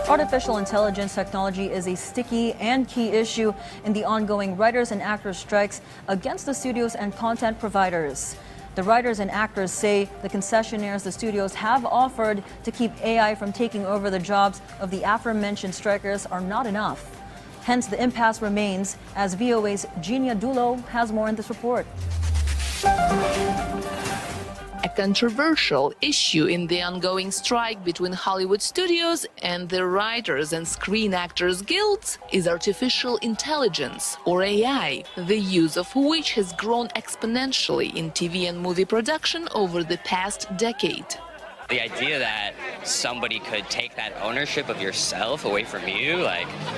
Artificial intelligence technology is a sticky and key issue in the ongoing writers and actors strikes against the studios and content providers. The writers and actors say the concessionaires the studios have offered to keep AI from taking over the jobs of the aforementioned strikers are not enough. Hence, the impasse remains, as VOA's Genia Dulo has more in this report. A controversial issue in the ongoing strike between Hollywood studios and the Writers and Screen Actors Guilds is artificial intelligence, or AI, the use of which has grown exponentially in TV and movie production over the past decade. The idea that somebody could take that ownership of yourself away from you,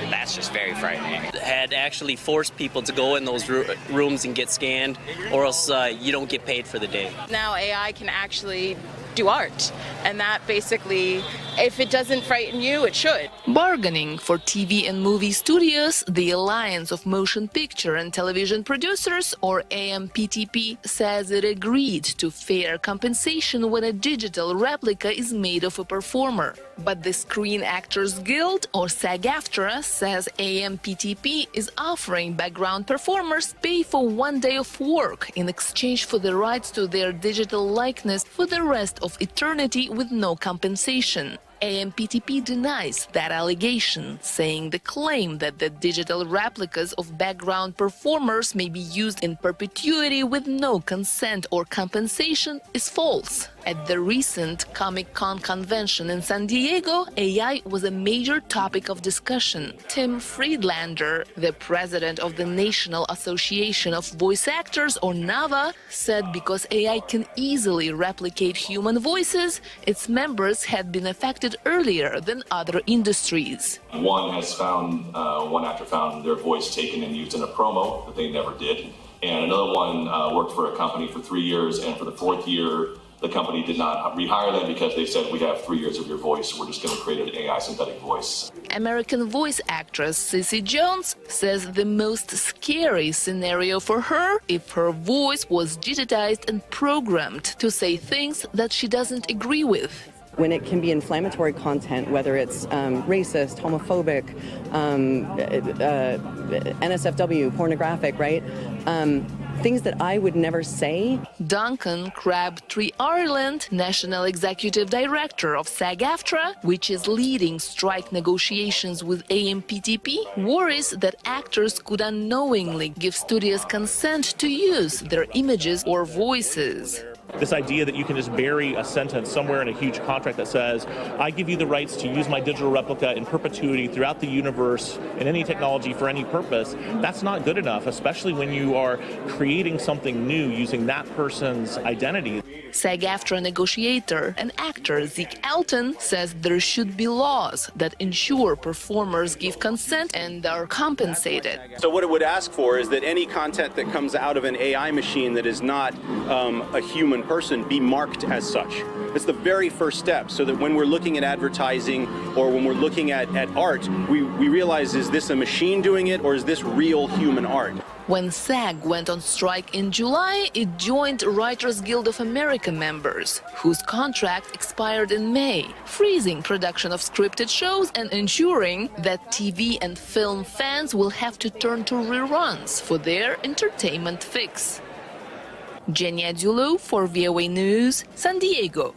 that's just very frightening. Had actually forced people to go in those rooms and get scanned, or else you don't get paid for the day. Now AI can actually do art, and that basically, if it doesn't frighten you, it should. Bargaining for TV and movie studios, the Alliance of Motion Picture and Television Producers, or AMPTP, says it agreed to fair compensation when a digital replica is made of a performer. But the Screen Actors Guild, or SAG-AFTRA, says AMPTP is offering background performers pay for 1 day of work in exchange for the rights to their digital likeness for the rest of eternity with no compensation. AMPTP denies that allegation, saying the claim that the digital replicas of background performers may be used in perpetuity with no consent or compensation is false. At the recent Comic-Con convention in San Diego, AI was a major topic of discussion. Tim Friedlander, the president of the National Association of Voice Actors, or NAVA, said because AI can easily replicate human voices, its members had been affected earlier than other industries. One actor found their voice taken and used in a promo that they never did, and another one worked for a company for 3 years, and for the 4th year, the company did not rehire them because they said, we have 3 years of your voice, we're just going to create an AI synthetic voice. American voice actress Cissy Jones says the most scary scenario for her if her voice was digitized and programmed to say things that she doesn't agree with. When it can be inflammatory content, whether it's racist, homophobic, NSFW, pornographic, right? Things that I would never say. Duncan Crabtree Ireland, National Executive Director of SAG-AFTRA, which is leading strike negotiations with AMPTP, worries that actors could unknowingly give studios consent to use their images or voices. This idea that you can just bury a sentence somewhere in a huge contract that says, I give you the rights to use my digital replica in perpetuity throughout the universe in any technology for any purpose, that's not good enough, especially when you are creating something new using that person's identity. SAG-AFTRA negotiator and actor Zeke Elton says there should be laws that ensure performers give consent and are compensated. So what it would ask for is that any content that comes out of an AI machine that is not a human person be marked as such. It's the very first step, so that when we're looking at advertising or when we're looking at art, we realize, is this a machine doing it or is this real human art? When SAG went on strike in July, it joined Writers Guild of America members, whose contract expired in May, freezing production of scripted shows and ensuring that TV and film fans will have to turn to reruns for their entertainment fix. Genia Dulo for VOA News, San Diego.